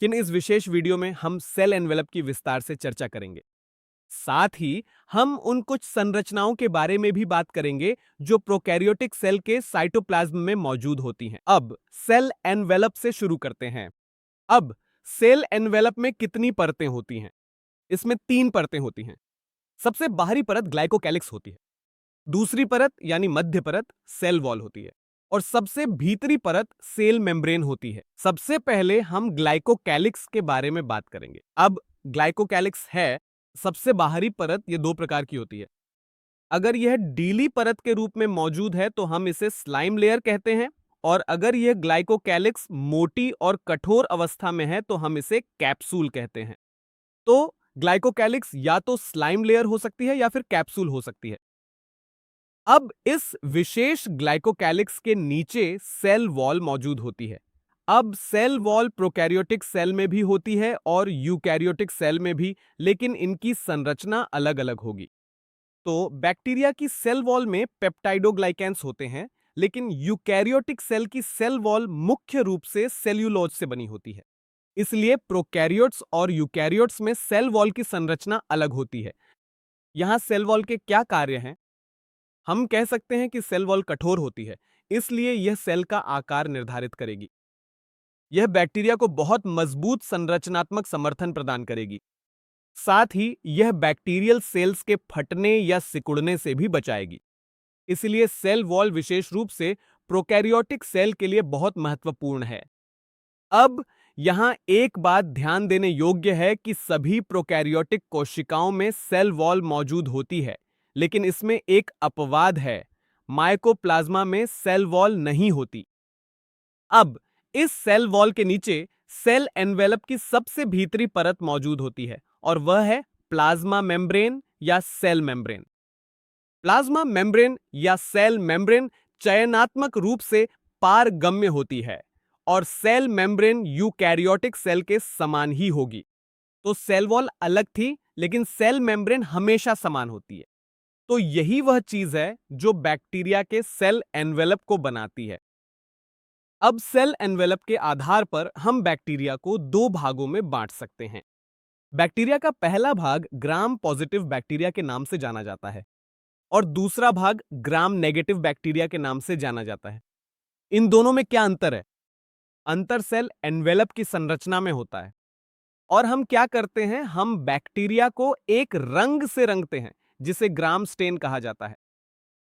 लेकिन इस विशेष वीडियो में हम सेल एनवेलप की विस्तार से चर्चा करेंगे। साथ ही हम उन कुछ संरचनाओं के बारे में भी बात करेंगे जो प्रोकैरियोटिक सेल के साइटोप्लाज्म में मौजूद होती हैं। अब सेल एनवेलप से शुरू करते हैं। अब सेल एनवेलप में कितनी परतें होती हैं? इसमें 3 परतें होती हैं। सबसे बाहरी परत ग्लाइकोकैलिक्स होती है। दूसरी परत यानी मध्य परत सेल वॉल होती है और सबसे भीतरी परत सेल मेम्ब्रेन होती है। सबसे पहले हम ग्लाइकोकैलिक्स के बारे में बात करेंगे। अब ग्लाइकोकैलिक्स है सबसे बाहरी परत, ये 2 प्रकार की होती है। अगर यह डीली परत के रूप में मौजूद है तो हम इसे स्लाइम लेयर कहते हैं, और अगर यह ग्लाइकोकैलिक्स मोटी और कठोर अवस्था में है तो हम इसे कैप्सूल कहते हैं। तो ग्लाइकोकैलिक्स या तो स्लाइम लेयर हो सकती है या फिर कैप्सूल हो सकती है। अब इस विशेष ग्लाइकोकैलिक्स के नीचे सेल वॉल मौजूद होती है। अब सेल वॉल प्रोकैरियोटिक सेल में भी होती है और यूकैरियोटिक सेल में भी, लेकिन इनकी संरचना अलग-अलग होगी। तो बैक्टीरिया की सेल वॉल में पेप्टाइडोग्लाइकेंस होते हैं, लेकिन यूकैरियोटिक सेल की सेल वॉल मुख्य रूप से सेल्यूलोज से बनी होती है। इसलिए प्रोकैरियोट्स और यूकैरियोट्स में सेल वॉल की संरचना अलग होती है। यहां सेल वॉल के क्या कार्य हैं? हम कह सकते हैं कि सेल वॉल कठोर होती है, इसलिए यह सेल का आकार निर्धारित करेगी। यह बैक्टीरिया को बहुत मजबूत संरचनात्मक समर्थन प्रदान करेगी। साथ ही यह बैक्टीरियल सेल्स के फटने या सिकुड़ने से भी बचाएगी। इसलिए सेल वॉल विशेष रूप से प्रोकैरियोटिक सेल के लिए बहुत महत्वपूर्ण है। अब यहां एक बात ध्यान देने योग्य है कि सभी प्रोकैरियोटिक कोशिकाओं में सेल वॉल मौजूद होती है, लेकिन इसमें एक अपवाद है। माइकोप्लाज्मा में सेल वॉल नहीं होती। अब इस सेल वॉल के नीचे सेल एनवेलप की सबसे भीतरी परत मौजूद होती है और वह है प्लाज्मा मेम्ब्रेन या सेल मेम्ब्रेन। प्लाज्मा मेम्ब्रेन या सेल मेम्ब्रेन चयनात्मक रूप से पारगम्य होती है और सेल मेम्ब्रेन यूकैरियोटिक सेल के समान ही होगी। तो सेल वॉल अलग थी, लेकिन सेल मेम्ब्रेन हमेशा समान होती है। तो यही वह चीज है जो बैक्टीरिया के सेल एनवेलप को बनाती है। अब सेल एनवेलप के आधार पर हम बैक्टीरिया को 2 भागों में बांट सकते हैं। बैक्टीरिया का पहला भाग ग्राम पॉजिटिव बैक्टीरिया के नाम से जाना जाता है और दूसरा भाग ग्राम नेगेटिव बैक्टीरिया के नाम से जाना जाता है। इन दोनों में क्या अंतर है? अंतर सेल एनवेलप की संरचना में होता है। और हम क्या करते हैं, हम बैक्टीरिया को एक रंग से रंगते हैं जिसे ग्राम स्टेन कहा जाता है।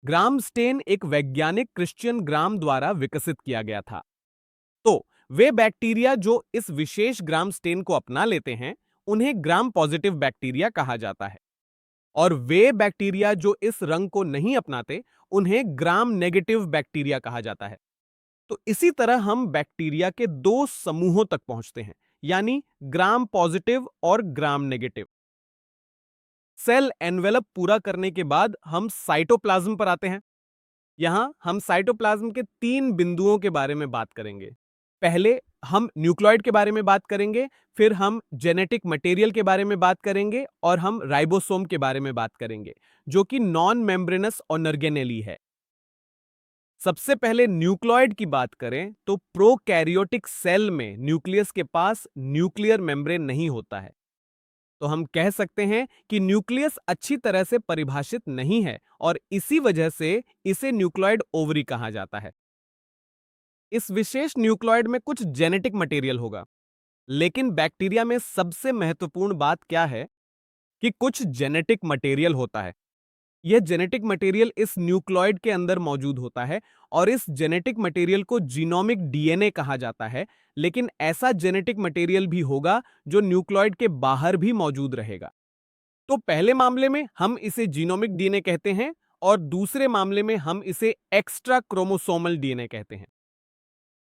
ग्राम स्टेन एक वैज्ञानिक क्रिश्चियन ग्राम द्वारा विकसित किया गया था। तो वे बैक्टीरिया जो इस विशेष ग्राम स्टेन को अपना लेते हैं उन्हें ग्राम पॉजिटिव बैक्टीरिया कहा जाता है, और वे बैक्टीरिया जो इस रंग को नहीं अपनाते उन्हें ग्राम नेगेटिव बैक्टीरिया कहा जाता है। तो इसी तरह हम बैक्टीरिया के 2 समूहों तक पहुंचते हैं, यानी ग्राम पॉजिटिव और ग्राम नेगेटिव। सेल एनवेलप पूरा करने के बाद हम साइटोप्लाज्म पर आते हैं। यहां हम साइटोप्लाज्म के 3 बिंदुओं के बारे में बात करेंगे। पहले हम न्यूक्लियोइड के बारे में बात करेंगे, फिर हम जेनेटिक मटेरियल के बारे में बात करेंगे और हम राइबोसोम के बारे में बात करेंगे, जो कि नॉन मेम्ब्रेनस ऑर्गेनेली है। सबसे पहले न्यूक्लियोइड की बात करें तो प्रोकैरियोटिक सेल में न्यूक्लियस के पास न्यूक्लियर मेम्ब्रेन नहीं होता है। तो हम कह सकते हैं कि न्यूक्लियस अच्छी तरह से परिभाषित नहीं है और इसी वजह से इसे न्यूक्लियोइड ओवरी कहा जाता है। इस विशेष न्यूक्लियोइड में कुछ जेनेटिक मटेरियल होगा, लेकिन बैक्टीरिया में सबसे महत्वपूर्ण बात क्या है कि कुछ जेनेटिक मटेरियल होता है। यह जेनेटिक मटेरियल इस न्यूक्लियोइड के अंदर मौजूद होता है और इस जेनेटिक मटेरियल को जीनोमिक डीएनए कहा जाता है, लेकिन ऐसा जेनेटिक मटेरियल भी होगा जो न्यूक्लियोइड के बाहर भी मौजूद रहेगा। तो पहले मामले में हम इसे जीनोमिक डीएनए कहते हैं और दूसरे मामले में हम इसे एक्स्ट्रा क्रोमोसोमल डीएनए कहते हैं।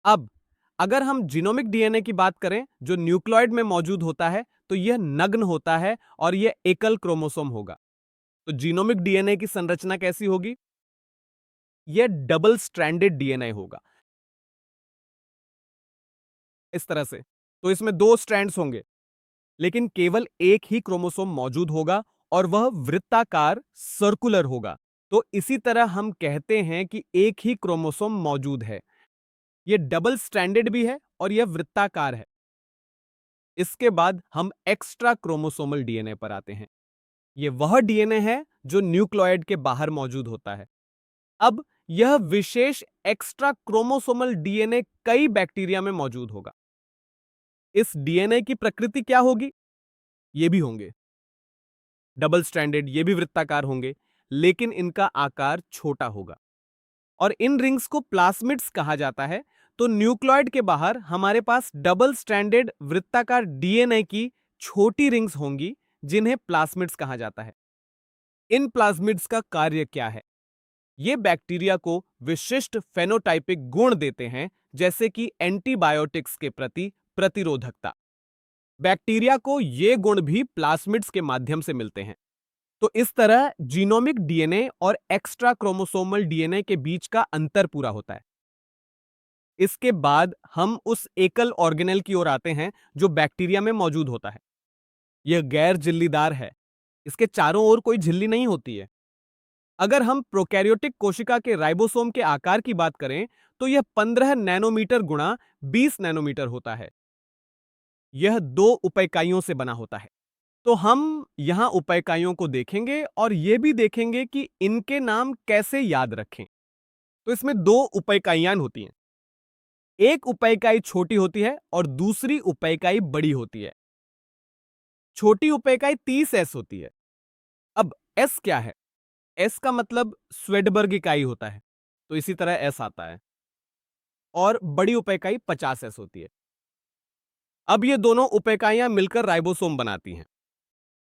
अब अगर हम जीनोमिक डीएनए की बात करें जो न्यूक्लियोइड में मौजूद होता है, तो यह नग्न होता है और यह एकल क्रोमोसोम होगा। तो जीनोमिक डीएनए की संरचना कैसी होगी? यह डबल स्ट्रैंडेड डीएनए होगा, इस तरह से। तो इसमें 2 स्ट्रैंड्स होंगे, लेकिन केवल एक ही क्रोमोसोम मौजूद होगा और वह वृत्ताकार सर्कुलर होगा। तो इसी तरह हम कहते हैं कि एक ही क्रोमोसोम मौजूद है। यह डबल स्ट्रैंडेड भी है और यह वृत्ताकार है। इसके बाद हम एक्स्ट्रा क्रोमोसोमल डीएनए पर आते हैं। यह वह डीएनए है जो न्यूक्लियोइड के बाहर मौजूद होता है। अब यह विशेष एक्स्ट्रा क्रोमोसोमल डीएनए कई बैक्टीरिया में मौजूद होगा। इस डीएनए की प्रकृति क्या होगी? ये भी होंगे डबल स्ट्रैंडेड, ये भी वृत्ताकार होंगे, लेकिन इनका आकार छोटा होगा और इन रिंग्स को प्लास्मिड्स कहा जाता है। तो न्यूक्लियोइड के बाहर हमारे पास डबल स्ट्रैंडेड वृत्ताकार डीएनए की छोटी रिंग्स होंगी, जिन्हें प्लास्मिड्स कहा जाता है। इन प्लाज्मिड्स का कार्य क्या है? ये बैक्टीरिया को विशिष्ट फेनोटाइपिक गुण देते हैं, जैसे कि एंटीबायोटिक्स के प्रति प्रतिरोधकता। बैक्टीरिया को ये गुण भी प्लाज्मिड्स के माध्यम से मिलते हैं। तो इस तरह जीनोमिक डीएनए और एक्स्ट्रा क्रोमोसोमल डीएनए के बीच का अंतर पूरा होता है। इसके बाद हम उस एकल ऑर्गेनेल की ओर आते हैं जो बैक्टीरिया में मौजूद होता है। यह गैर झिल्लीदार है, इसके चारों ओर कोई झिल्ली नहीं होती है। अगर हम प्रोकैरियोटिक कोशिका के राइबोसोम के आकार की बात करें तो यह 15 नैनोमीटर गुणा 20 नैनोमीटर होता है। यह 2 उप-इकाइयों से बना होता है। तो हम यहां उप-इकाइयों को देखेंगे और यह भी देखेंगे कि इनके नाम कैसे याद रखें। तो इसमें 2 उप-इकाइयां होती हैं। एक उप-इकाई छोटी होती है और दूसरी उप-इकाई बड़ी होती है। छोटी उप-इकाई 30S होती है। अब S क्या है? S का मतलब स्वेडबर्ग इकाई होता है, तो इसी तरह S आता है। और बड़ी उप-इकाई 50S होती है। अब ये दोनों उप-इकाइयां मिलकर राइबोसोम बनाती हैं,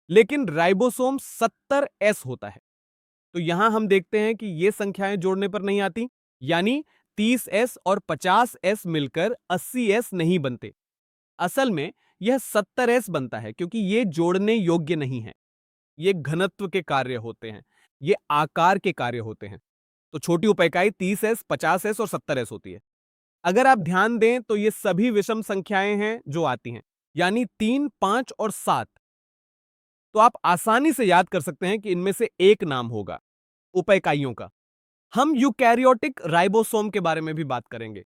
लेकिन राइबोसोम 70S होता है। तो यहां हम देखते हैं कि ये संख्याएं जोड़ने पर नहीं आती, यानी 30S और 50S मिलकर 80S नहीं बनते। असल में यह 70S बनता है, क्योंकि ये जोड़ने योग्य नहीं है। ये घनत्व के कार्य होते हैं, ये आकार के कार्य होते हैं। तो छोटी उप-इकाई 30S, 50S और 70S होती है। अगर आप ध्यान दें तो ये सभी विषम संख्याएं हैं जो आती हैं, यानी 3, 5 और 7। तो आप आसानी से याद कर सकते हैं कि इनमें से एक नाम होगा उप-इकाइयों का। हम यूकैरियोटिक राइबोसोम के बारे में भी बात करेंगे।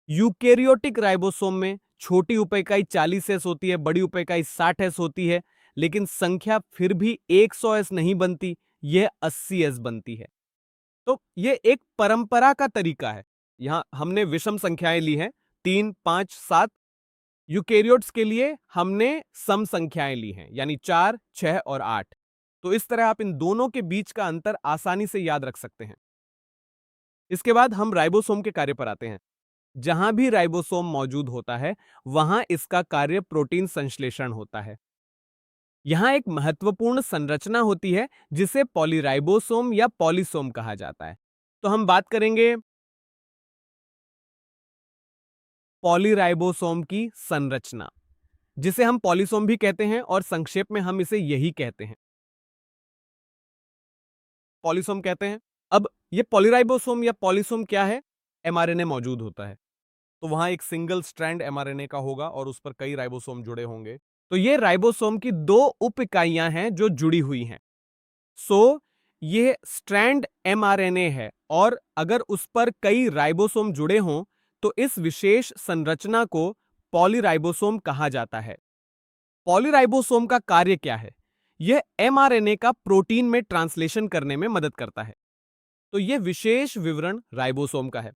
यूकैरियोटिक राइबोसोम में छोटी उप-इकाई 40S होती है, बड़ी उप-इकाई 60S होती है, लेकिन संख्या फिर भी 100S नहीं बनती, यह 80S बनती है। तो यह एक परंपरा का तरीका है। यहां हमने विषम संख्याएं ली हैं, 3, 5, 7। यूकैरियोट्स के लिए हमने सम संख्याएं ली हैं, यानी 4, 6 और 8। तो इस तरह आप इन दोनों के बीच का अंतर आसानी से याद रख सकते हैं। इसके बाद हम राइबोसोम के कार्य पर आते हैं। जहां भी राइबोसोम मौजूद होता है, वहां इसका कार्य प्रोटीन संश्लेषण होता है। यहां एक महत्वपूर्ण संरचना होती है जिसे पॉलीराइबोसोम या पॉलीसोम कहा जाता है। तो हम बात करेंगे पॉलीराइबोसोम की संरचना, जिसे हम पॉलीसोम भी कहते हैं और संक्षेप में हम इसे यही कहते हैं, पॉलीसोम कहते हैं। अब ये पॉलीराइबोसोम या पॉलीसोम क्या है? एमआरएनए मौजूद होता है, तो वहां एक सिंगल स्ट्रैंड एमआरएनए का होगा और उस पर कई राइबोसोम जुड़े होंगे। तो ये राइबोसोम की 2 उप इकाइयां हैं जो जुड़ी हुई हैं। सो ये स्ट्रैंड एमआरएनए है और अगर उस पर कई राइबोसोम जुड़े हों तो इस विशेष संरचना को पॉलीराइबोसोम कहा जाता है। पॉलीराइबोसोम का कार्य क्या है? यह एमआरएनए का प्रोटीन में ट्रांसलेशन करने में मदद करता है। तो यह विशेष विवरण राइबोसोम का है।